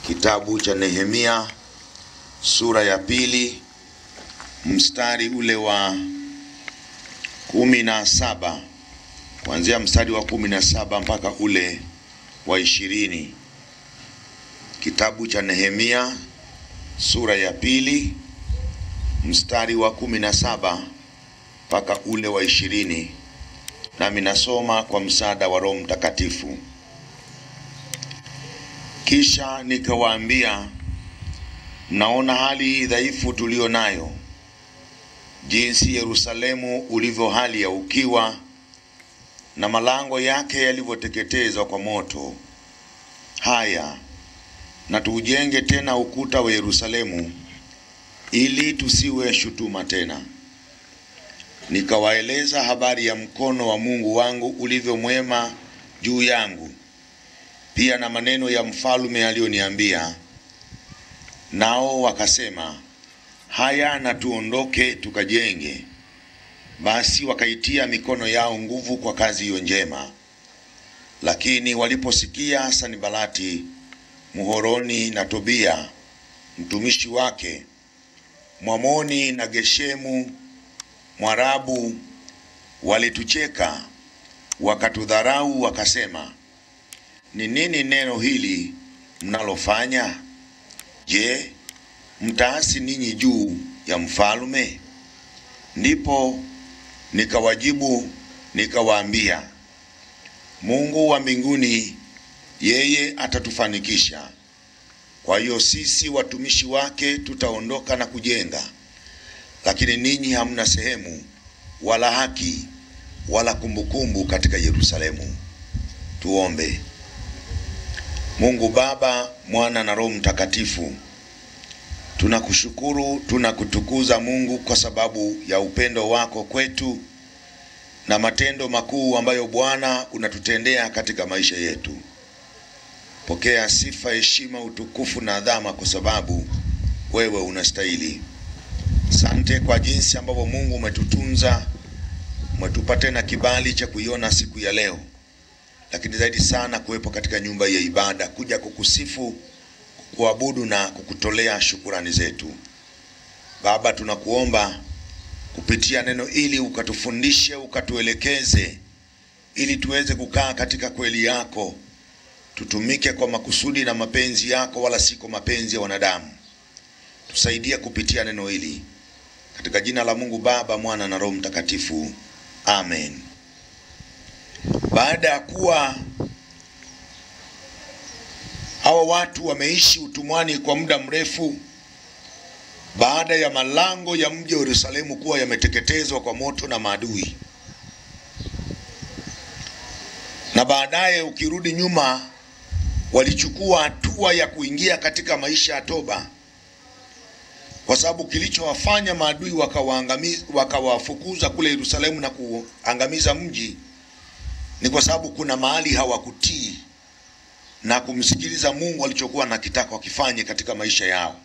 Kitabu cha Nehemia sura ya 2 mstari ule wa 17, kuanzia mstari wa 17 mpaka ule wa 20. Kitabu cha Nehemia sura ya 2 mstari wa 17 mpaka ule wa 20, nami nasoma kwa msaada wa Roho Mtakatifu. Kisha nikawaambia, mnaona hali dhaifu tulio nayo, jinsi Yerusalemu ulivyo hali ya ukiwa, na malango yake yalivyoteketezwa kwa moto. Haya, na tuujenge tena ukuta wa Yerusalemu, ili tusiwe shutuma tena. Nikawaeleza habari ya mkono wa Mungu wangu ulivyo mwema juu yangu, pia na maneno ya mfalme aliyoniambia. Nao wakasema, haya, na tuondoke tukajenge. Basi wakaitia mikono yao nguvu kwa kazi hiyo njema. Lakini waliposikia Sanibalati Mhoroni na Tobia mtumishi wake, Mwamoni na Geshemu Mwarabu walitucheka, wakatudharau, wakasema, ni nini neno hili mnalofanya? Je, mtaasi ninyi juu ya mfalme? Ndipo nikawajibu nikawaambia, Mungu wa mbinguni yeye atatufanikisha. Kwa hiyo sisi watumishi wake tutaondoka na kujenga, lakini ninyi hamna sehemu wala haki wala kumbukumbu katika Yerusalemu. Tuombe. Mungu Baba, Mwana na Roho Mtakatifu, tunakushukuru, tunakutukuza Mungu kwa sababu ya upendo wako kwetu na matendo makuu ambayo Bwana unatutendea katika maisha yetu. Pokea sifa, heshima, utukufu na adhama kwa sababu wewe unastahili. Asante kwa jinsi ambavyo Mungu umetutunza, umetupa tena kibali cha kuiona siku ya leo. Lakini zaidi sana kuwepo katika nyumba ya ibada, kuja kukusifu, kuabudu na kukutolea shukurani zetu. Baba, tunakuomba kupitia neno hili ukatufundishe, ukatuelekeze, ili tuweze kukaa katika kweli yako. Tutumike kwa makusudi na mapenzi yako, wala si kwa mapenzi ya wanadamu. Tusaidie kupitia neno hili. Katika jina la Mungu Baba, Mwana na Roho Mtakatifu. Amen. Baada ya kuwa hawa watu wameishi utumwani kwa muda mrefu, baada ya malango ya mji wa Yerusalemu kuwa yameteketezwa kwa moto na maadui, na baadaye ukirudi nyuma walichukua hatua ya kuingia katika maisha ya toba, kwa sababu kilichowafanya maadui wakawafukuza kule Yerusalemu na kuangamiza mji ni kwa sababu kuna mahali hawakutii na kumsikiliza Mungu alichokuwa anakitaka wakifanye katika maisha yao.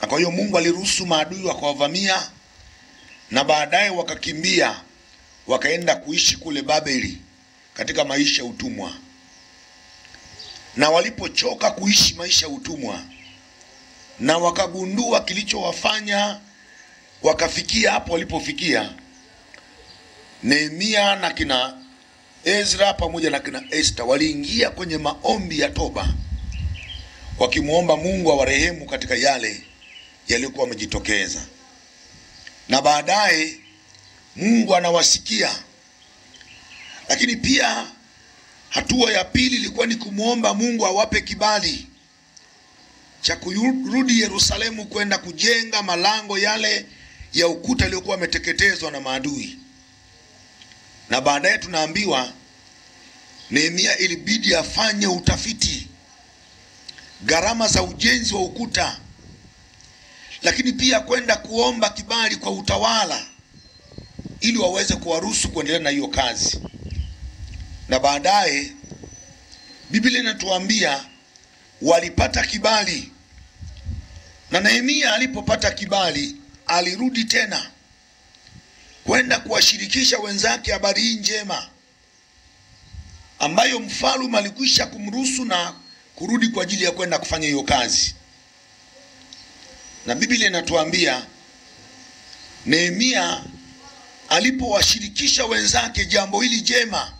Na kwa hiyo Mungu aliruhusu maadui wakawavamia, na baadaye wakakimbia wakaenda kuishi kule Babeli katika maisha ya utumwa. Na walipochoka kuishi maisha ya utumwa na wakagundua kilichowafanya wakafikia hapo walipofikia, Nehemia na kina Ezra pamoja na kina Esther waliingia kwenye maombi ya toba, wakimuomba Mungu awarehemu katika yale yaliokuwa yamejitokeza. Na baadaye Mungu anawasikia. Lakini pia hatua ya pili ilikuwa ni kumuomba Mungu awape kibali cha kurudi Yerusalemu kwenda kujenga malango yale ya ukuta yaliokuwa yameteketezwa na maadui. Na baadaye tunaambiwa Nehemia ilibidi afanye utafiti gharama za ujenzi wa ukuta, lakini pia kwenda kuomba kibali kwa utawala ili waweze kuwaruhusu kuendelea na hiyo kazi. Na baadaye Biblia inatuambia walipata kibali, na Nehemia alipopata kibali alirudi tena kwenda kuwashirikisha wenzake habari hii njema ambayo mfalme alikwisha kumruhusu na kurudi kwa ajili ya kwenda kufanya hiyo kazi. Na Biblia inatuambia Nehemia alipowashirikisha wenzake jambo hili jema,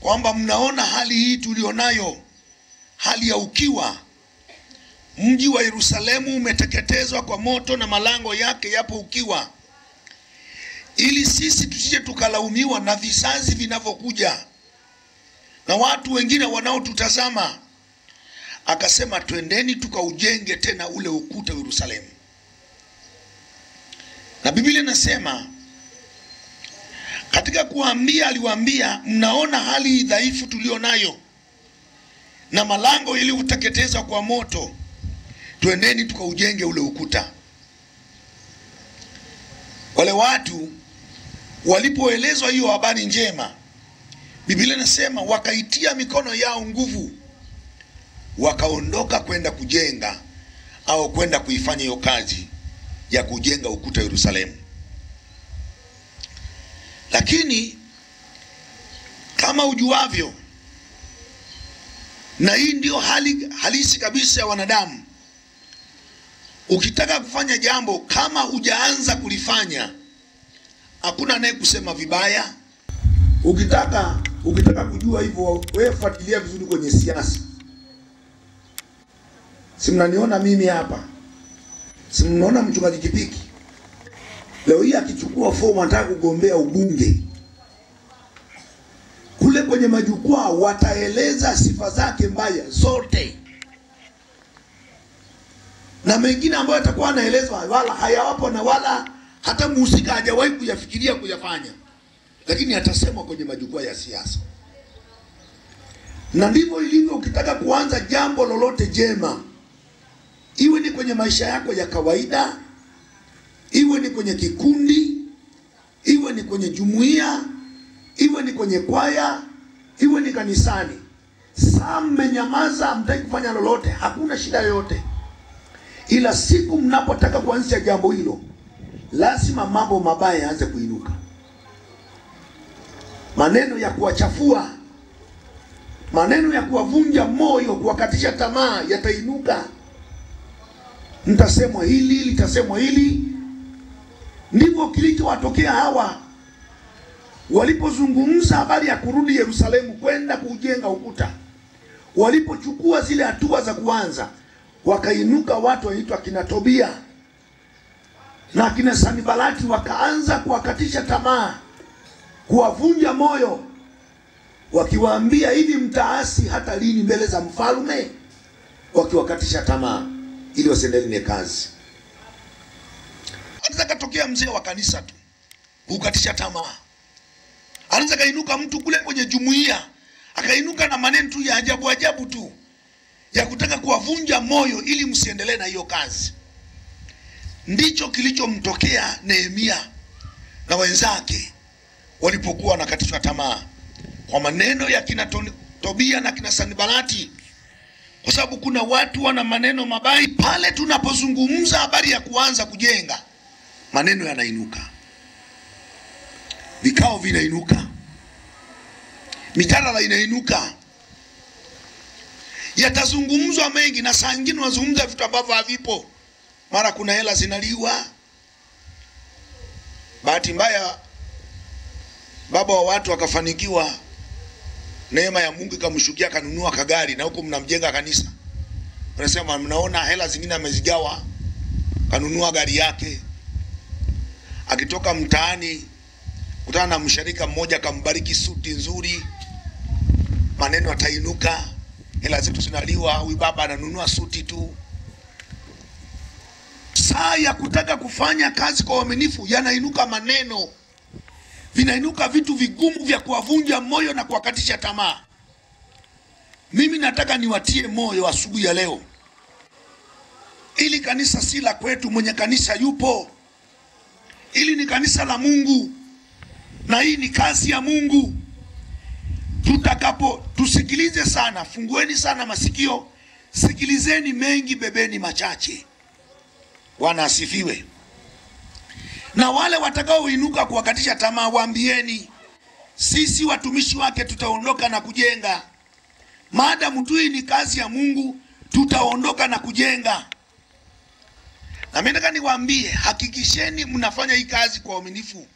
kwamba mnaona hali hii tulionayo, hali ya ukiwa, mji wa Yerusalemu umeteketezwa kwa moto na malango yake yapo ukiwa, ili sisi tusije tukalaumiwa na vizazi vinavyokuja na watu wengine wanaotutazama. Akasema twendeni tukaujenge tena ule ukuta wa Yerusalemu. Na Biblia inasema katika kuambia, aliwaambia mnaona hali dhaifu tulionayo na malango ili uteketezwa kwa moto, twendeni tukaujenge ule ukuta. Wale watu walipoelezwa hiyo habari njema, Biblia inasema wakaitia mikono yao nguvu, wakaondoka kwenda kujenga au kwenda kuifanya hiyo kazi ya kujenga ukuta wa Yerusalemu. Lakini kama ujuavyo, na hii ndio hali halisi kabisa ya wanadamu, ukitaka kufanya jambo kama hujaanza kulifanya, hakuna naye kusema vibaya. Ukitaka kujua hivyo, wewe fuatilia vizuri kwenye siasa. Si mnaniona mimi hapa? Si mnaona mchungaji Kipiki leo hii akichukua fomu anataka kugombea ubunge? Kule kwenye majukwaa wataeleza sifa zake mbaya zote, na mengine ambayo atakuwa anaelezwa wala hayawapo na wala hata mhusika hajawahi kuyafikiria kuyafanya, lakini atasema kwenye majukwaa ya siasa. Na ndivyo ilivyo ukitaka kuanza jambo lolote jema, iwe ni kwenye maisha yako ya kawaida, iwe ni kwenye kikundi, iwe ni kwenye jumuiya, iwe ni kwenye kwaya, iwe ni kanisani. Saa mmenyamaza, mtaki kufanya lolote, hakuna shida yoyote. Ila siku mnapotaka kuanzisha jambo hilo, lazima mambo mabaya yaanze kuinuka. Maneno ya kuwachafua, maneno ya kuwavunja moyo, kuwakatisha tamaa yatainuka. Mtasemwa hili, litasemwa hili. Ndivyo kilichowatokea hawa walipozungumza habari ya kurudi Yerusalemu kwenda kujenga ukuta. Walipochukua zile hatua za kuanza, wakainuka watu waitwa kina Tobia na kina Sanibalati, wakaanza kuwakatisha tamaa, kuwavunja moyo, wakiwaambia hivi mtaasi hata lini mbele za mfalme, wakiwakatisha tamaa ili wasiendelee kazi. Anaweza katokea mzee wa kanisa tu kukatisha tamaa. Anaweza kainuka mtu kule kwenye jumuiya akainuka na maneno tu ya ajabu ajabu tu ya kutaka kuwavunja moyo ili msiendelee na hiyo kazi. Ndicho kilichomtokea Nehemia na wenzake walipokuwa wanakatishwa tamaa kwa maneno ya kina Tobia na kina Sanibalati. Kwa sababu kuna watu wana maneno mabaya. Pale tunapozungumza habari ya kuanza kujenga, maneno yanainuka, vikao vinainuka, mijadala inainuka, yatazungumzwa mengi, na saa nyingine wazungumza vitu ambavyo havipo. Mara kuna hela zinaliwa. Bahati mbaya baba wa watu akafanikiwa, neema ya Mungu ikamshukia, kanunua kagari, na huko mnamjenga kanisa. Wanasema mnaona hela zingine amezigawa, kanunua gari yake. Akitoka mtaani kutana na msharika mmoja, kambariki suti nzuri, maneno atainuka, hela zetu zinaliwa, huyu baba ananunua suti tu. Saa ya kutaka kufanya kazi kwa uaminifu yanainuka maneno, vinainuka vitu vigumu vya kuwavunja moyo na kuwakatisha tamaa. Mimi nataka niwatie moyo asubuhi ya leo. Ili kanisa si la kwetu, mwenye kanisa yupo. Ili ni kanisa la Mungu, na hii ni kazi ya Mungu. Tusikilize sana, fungueni sana masikio, sikilizeni mengi, bebeni machache. Bwana asifiwe. Na wale watakaoinuka kuwakatisha tamaa, waambieni sisi watumishi wake tutaondoka na kujenga. Maadamu tu hii ni kazi ya Mungu, tutaondoka na kujenga. Na mimi nataka niwaambie, hakikisheni mnafanya hii kazi kwa uaminifu.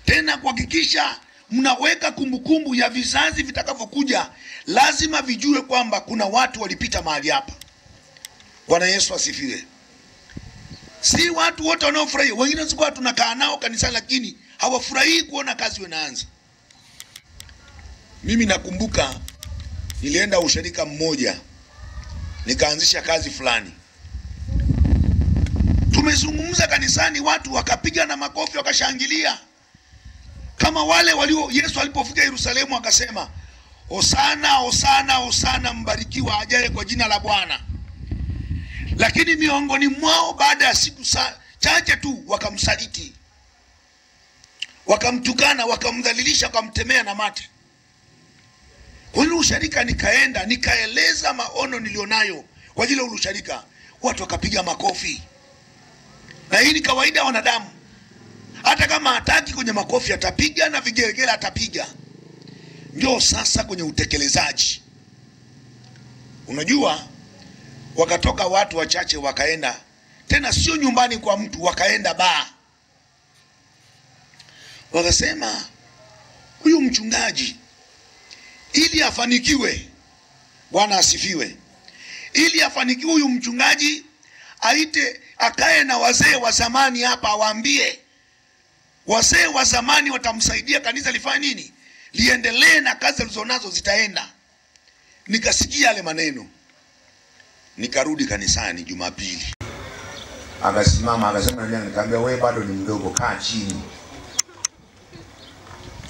Tena kuhakikisha mnaweka kumbukumbu ya vizazi vitakavyokuja, lazima vijue kwamba kuna watu walipita mahali hapa. Bwana Yesu asifiwe. Si watu wote wanaofurahi. Wengine sikuwa tunakaa nao kanisani lakini hawafurahi kuona kazi inaanza. Mimi nakumbuka nilienda ushirika mmoja, nikaanzisha kazi fulani. Tumezungumza kanisani, watu wakapiga na makofi wakashangilia. Kama wale walio Yesu alipofika Yerusalemu akasema, Hosana, Hosana, Hosana, mbarikiwa ajaye kwa jina la Bwana. Lakini miongoni mwao baada ya siku chache tu wakamsaliti. Wakamtukana, wakamdhalilisha, wakamtemea na mate. Kwa hiyo usharika nikaenda, nikaeleza maono nilionayo kwa ajili ya usharika. Watu wakapiga makofi. Na hii ni kawaida ya wanadamu. Hata kama hataki kwenye makofi atapiga na vigelegele atapiga. Ndio sasa kwenye utekelezaji. Unajua, wakatoka watu wachache wakaenda, tena sio nyumbani kwa mtu, wakaenda baa. Wakasema, huyu mchungaji ili afanikiwe, Bwana asifiwe, ili afanikiwe huyu mchungaji aite akae na wazee wa zamani hapa, awaambie wazee wa zamani watamsaidia kanisa lifanye nini, liendelee na kazi zilizonazo zitaenda. Nikasikia yale maneno, nikarudi kanisani Jumapili. Akasimama akasema, nikamwambia wewe bado ni mdogo, kaa chini.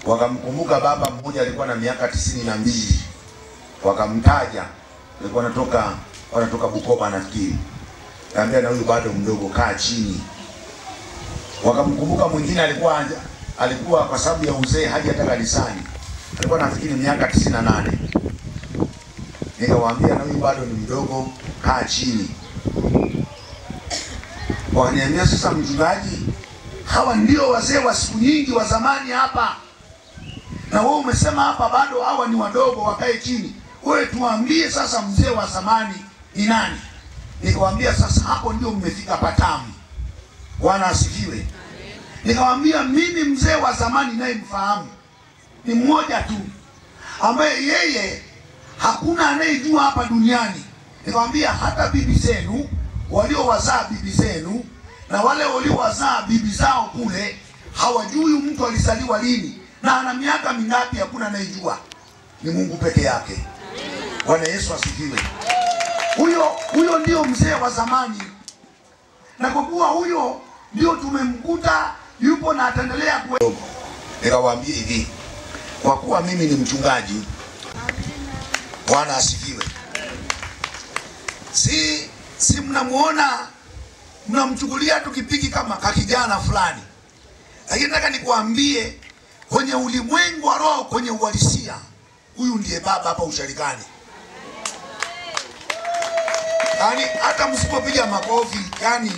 Wakamkumbuka baba mmoja alikuwa na miaka 92. Wakamtaja, alikuwa anatoka Bukoba nafikiri. Kaambia na huyu bado mdogo, kaa chini. Wakamkumbuka mwingine alikuwa kwa sababu ya uzee haja hata kanisani. Alikuwa nafikiri miaka 98. Nikawaambia na huyu bado ni mdogo, kaa chini. Wakaniambia, sasa mchungaji, hawa ndio wazee wa siku nyingi wa zamani hapa. Na wewe umesema hapa bado hawa ni wadogo wakae chini. Wewe tuambie sasa mzee wa zamani ni nani? Nikawaambia sasa hapo ndio mmefika patamu. Bwana asifiwe. Nikawaambia mimi mzee wa zamani naye mfahamu ni mmoja tu, ambaye yeye hakuna anayejua hapa duniani. Nikamwambia hata bibi zenu waliowazaa bibi zenu na wale waliowazaa bibi zao kule hawajui mtu alizaliwa lini na ana miaka mingapi, hakuna anayejua. Ni Mungu peke yake. Bwana Yesu asifiwe. Huyo ndio mzee wa zamani. Na kwa kuwa huyo ndio tumemkuta yupo na ataendelea kuwepo, nikawaambia hivi, kwa kuwa mimi ni mchungaji, Bwana asifiwe, si mnamuona mnamchukulia tukipiki kama kakijana fulani. Lakini nataka nikuambie, kwenye ulimwengu wa roho, kwenye uhalisia, huyu ndiye baba hapa usharikani. Yaani hata msipopiga makofi, yani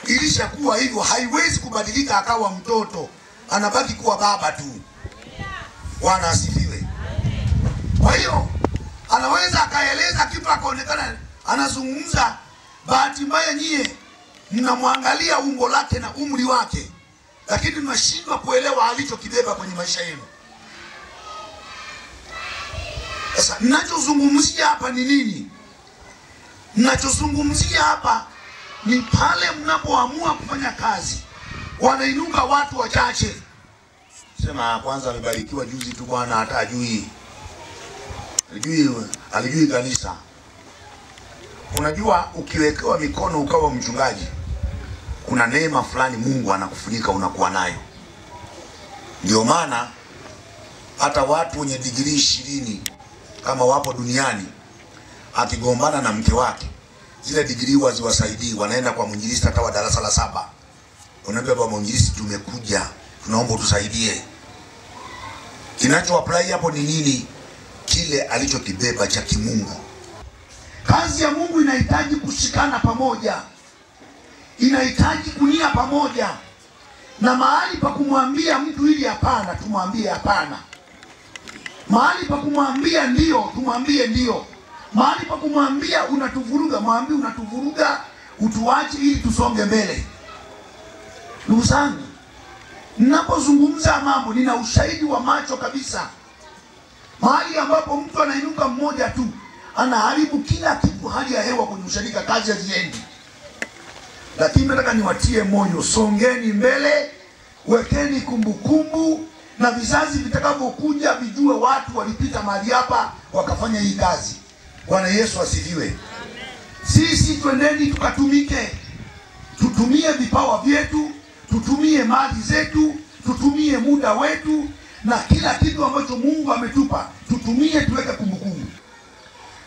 ilishakuwa hivyo, haiwezi kubadilika akawa mtoto, anabaki kuwa baba tu. Bwana asifiwe. Kwa hiyo anaweza akaeleza kitu akaonekana anazungumza, bahati mbaya nyie mnamwangalia umbo lake na umri wake, lakini mnashindwa kuelewa alichokibeba kwenye maisha yenu. Sasa ninachozungumzia hapa ni nini? Ninachozungumzia hapa ni pale mnapoamua kufanya kazi, wanainuka watu wachache. Sema kwanza amebarikiwa juzi tu bwana, hata alijui kanisa. Unajua ukiwekewa mikono ukawa mchungaji, kuna neema fulani Mungu anakufunika unakuwa nayo. Ndio maana hata watu wenye degree 20 kama wapo duniani, akigombana na mke wake, zile degree waziwasaidii, wanaenda kwa mwinjilisti hata wa darasa la 7. Unaambia baba mwinjilisti, tumekuja, tunaomba utusaidie. Kinacho apply hapo ni nini? Kile alichokibeba cha kimungu. Kazi ya Mungu inahitaji kushikana pamoja, inahitaji kunia pamoja, na mahali pa kumwambia mtu ili hapana, tumwambie hapana. Mahali pa kumwambia ndio, tumwambie ndio. Mahali pa kumwambia unatuvuruga, mwambie unatuvuruga, utuache ili tusonge mbele. Ndugu zangu, ninapozungumza mambo nina ushahidi wa macho kabisa. Mahali ambapo mtu anainuka mmoja tu anaharibu kila kitu, hali ya hewa kwenye ushirika, kazi haziendi. Lakini nataka niwatie moyo, songeni mbele, wekeni kumbukumbu, na vizazi vitakavyokuja vijue watu walipita mahali hapa wakafanya hii kazi. Bwana Yesu asifiwe. Sisi twendeni tukatumike, tutumie vipawa vyetu, tutumie mali zetu, tutumie muda wetu, na kila kitu ambacho Mungu ametupa tutumie, tuweke kumbukumbu.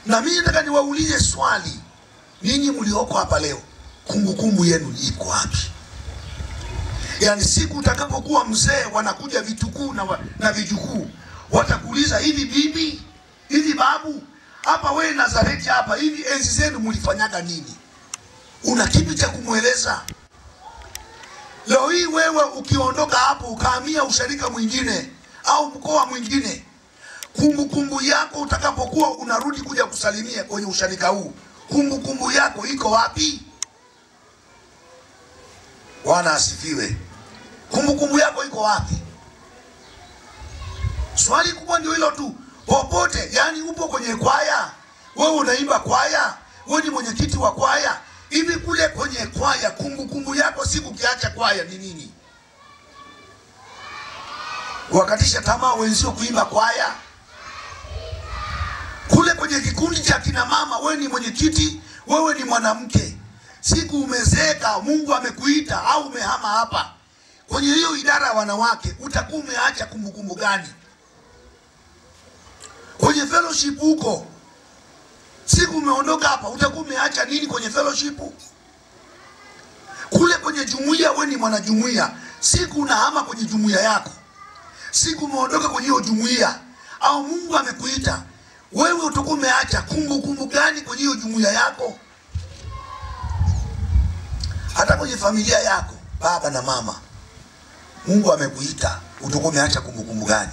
Na mimi nataka niwaulize swali, ninyi mlioko hapa leo, kumbukumbu yenu iko wapi? Yaani siku utakapokuwa mzee, wanakuja vitukuu na vijukuu, watakuuliza, hivi bibi, hivi babu, hapa wewe Nazareti hapa, hivi enzi zenu mlifanyaga nini? Una kipi cha kumweleza? Leo hii wewe ukiondoka hapo ukahamia usharika mwingine au mkoa mwingine, kumbukumbu yako utakapokuwa unarudi kuja kusalimia kwenye usharika huu, kumbukumbu yako iko wapi? Bwana asifiwe. Kumbukumbu yako iko wapi? Swali kubwa ndio hilo tu. Popote, yani upo kwenye kwaya, wewe unaimba kwaya, wewe ni mwenyekiti wa kwaya, hivi kule kwenye kwaya kumbukumbu yako siku kiacha kwaya ni nini? Wakatisha tamaa wenzio kuimba kwaya. Kule kwenye kikundi cha kina mama, wewe ni mwenyekiti, wewe ni mwanamke, siku umezeka, Mungu amekuita au umehama hapa kwenye hiyo idara ya wanawake, utakuwa umeacha kumbukumbu gani? Kwenye fellowship huko, siku umeondoka hapa, utakuwa umeacha nini kwenye fellowship? Kule kwenye jumuiya, wewe ni mwanajumuiya, siku unahama kwenye jumuiya yako, siku umeondoka kwenye hiyo jumuiya au Mungu amekuita, wewe utakuwa umeacha kumbukumbu gani kwenye hiyo jumuiya yako? Hata kwenye familia yako, baba na mama, Mungu amekuita, utakuwa umeacha kumbukumbu gani?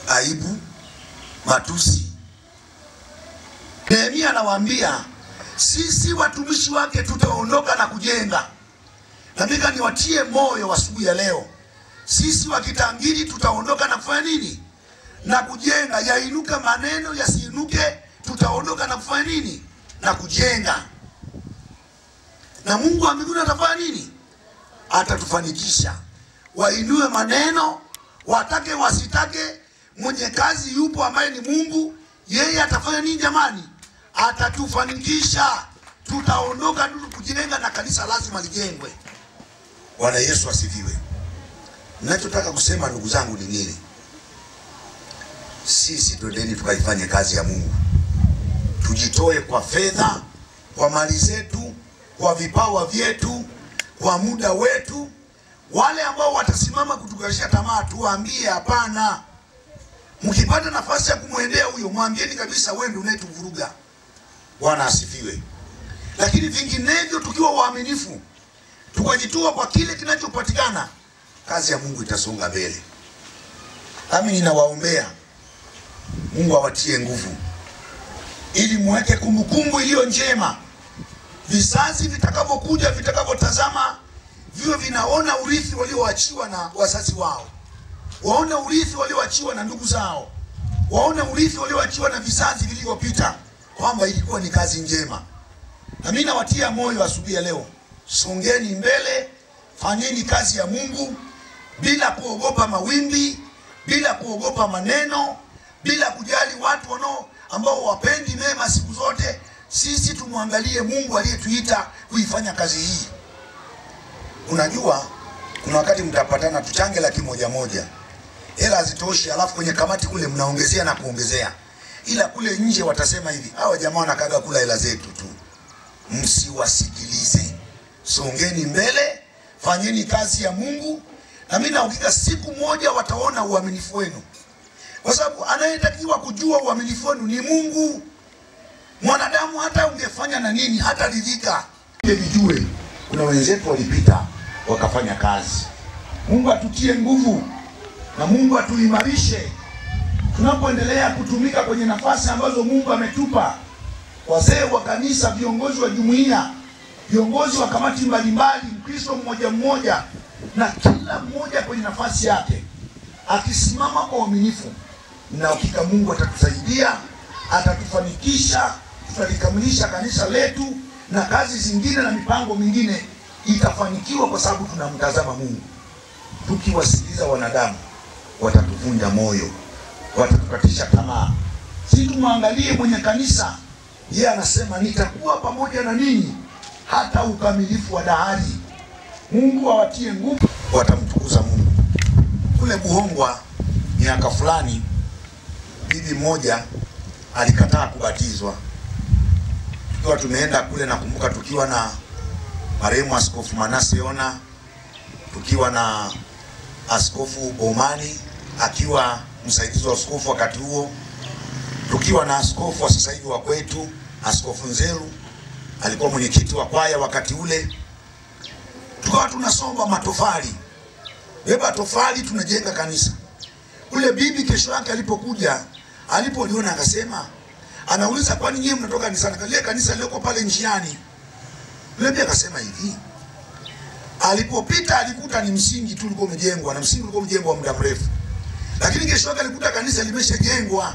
Aibu, matusi. Nehemia anawaambia, sisi watumishi wake tutaondoka na kujenga. Na mimi niwatie moyo asubuhi ya leo, sisi wakitangiri tutaondoka na kufanya nini? Na kujenga. Yainuka maneno yasiinuke, tutaondoka na kufanya nini? Na kujenga. Na Mungu wa mbinguni atafanya nini? Atatufanikisha. Wainue maneno, watake wasitake, mwenye kazi yupo ambaye ni Mungu, yeye atafanya nini jamani? Atatufanikisha. Tutaondoka ndio kujenga, na kanisa lazima lijengwe. Bwana Yesu asifiwe. Ninachotaka kusema ndugu zangu ni nini? Sisi twendeni tukaifanye kazi ya Mungu. Tujitoe kwa fedha, kwa mali zetu, kwa vipawa vyetu, kwa muda wetu. Wale ambao watasimama kutukatisha tamaa, tuwaambie hapana. Mkipata nafasi ya kumwendea huyo, mwambieni kabisa, wewe ndio unayetuvuruga. Bwana asifiwe. Lakini vinginevyo, tukiwa waaminifu, tukajitoa kwa kile kinachopatikana, kazi ya Mungu itasonga mbele. Nami ninawaombea Mungu awatie nguvu, ili muweke kumbukumbu iliyo njema. Vizazi vitakavyokuja, vitakavyotazama, viwe vinaona urithi walioachiwa na wazazi wao, waone urithi walioachiwa na ndugu zao, waone urithi walioachiwa na vizazi vilivyopita, kwamba ilikuwa ni kazi njema. Na mimi nawatia moyo asubuhi ya leo, songeni mbele, fanyeni kazi ya Mungu bila kuogopa mawimbi, bila kuogopa maneno, bila kujali watu ambao wapendi mema siku zote. Sisi tumwangalie Mungu aliyetuita kuifanya kazi hii. Unajua, kuna wakati mtapatana tuchange 100,000. Hela hazitoshi, alafu kwenye kamati kule mnaongezea na kuongezea. Ila kule nje watasema hivi, hawa jamaa wanakaga kula hela zetu tu. Msiwasikilize. Songeni mbele, fanyeni kazi ya Mungu, na mimi naukika siku moja wataona uaminifu wenu. Kwa sababu anayetakiwa kujua uaminifu wenu ni Mungu. Mwanadamu hata ungefanya na nini hata ridhika. Vijue kuna wenzetu walipita wakafanya kazi. Mungu atutie nguvu. na Mungu atuimarishe tunapoendelea kutumika kwenye nafasi ambazo Mungu ametupa. Wazee wa kanisa, viongozi wa jumuiya, viongozi wa kamati mbalimbali, Mkristo mmoja mmoja, na kila mmoja kwenye nafasi yake akisimama kwa uaminifu, na hakika Mungu atatusaidia, atatufanikisha, tutalikamilisha kanisa letu, na kazi zingine na mipango mingine itafanikiwa kwa sababu tunamtazama Mungu. Tukiwasikiliza wanadamu watatuvunja moyo, watatukatisha tamaa. Si tumwangalie mwenye kanisa, yeye anasema nitakuwa pamoja na ninyi hata ukamilifu wa dahari. Mungu awatie nguvu, watamtukuza Mungu. Kule Buhongwa miaka fulani, bibi mmoja alikataa kubatizwa. Tukiwa tumeenda kule, nakumbuka tukiwa na marehemu Askofu Manase Ona, tukiwa na Askofu Omani akiwa msaidizi wa askofu wakati huo, tukiwa na askofu wa sasa hivi wa kwetu Askofu Nzeru alikuwa mwenyekiti wa kwaya wakati ule. Tukawa tunasomba matofali, beba tofali tunajenga kanisa. Ule bibi kesho yake alipokuja, alipoliona akasema, anauliza kwani nyinyi mnatoka kanisani? Kale kanisa liko pale njiani. Ule bibi akasema hivi, alipopita alikuta ni msingi tu ulikuwa umejengwa, na msingi ulikuwa umejengwa muda mrefu. Lakini kesho yake alikuta kanisa limeshajengwa,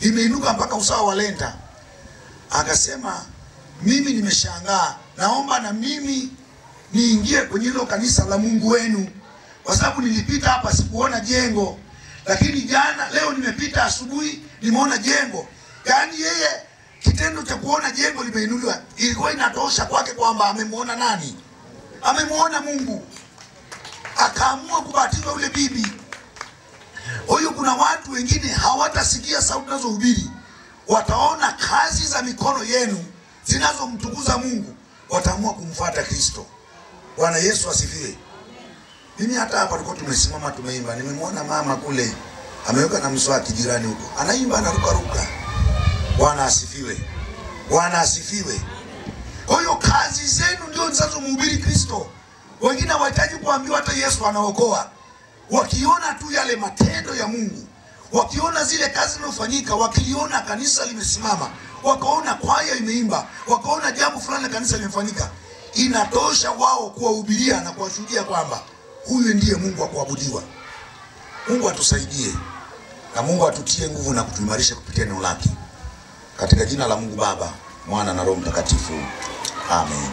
limeinuka mpaka usawa wa lenta. Akasema, mimi nimeshangaa, naomba na mimi niingie kwenye hilo kanisa la Mungu wenu, kwa sababu nilipita hapa sikuona jengo, lakini leo nimepita asubuhi nimeona jengo. Yaani yeye kitendo cha kuona jengo limeinuliwa ilikuwa inatosha kwake kwamba amemuona nani? Amemuona Mungu. Akaamua kubatizwa ule bibi. Huyo kuna watu wengine hawatasikia sauti nazohubiri, wataona kazi za mikono yenu zinazomtukuza Mungu, wataamua kumfuata Kristo. Bwana Yesu asifiwe. Mimi hata hapa tulikuwa tumesimama tumeimba, nimemwona mama kule ameweka na mswaki jirani huko, anaimba anaruka ruka. Bwana asifiwe. Bwana asifiwe. Kwa hiyo kazi zenu ndio zinazomhubiri Kristo. Wengine hawahitaji kuambiwa hata Yesu anaokoa. Wakiona tu yale matendo ya Mungu, wakiona zile kazi zinazofanyika, wakiona kanisa limesimama, wakaona kwaya imeimba, wakaona jambo fulani la kanisa limefanyika, inatosha wao kuwahubiria na kuwashuhudia kwamba huyu ndiye Mungu wa kuabudiwa. Mungu atusaidie, na Mungu atutie nguvu na kutuimarisha kupitia neno lake. Katika jina la Mungu Baba, Mwana na Roho Mtakatifu. Amen.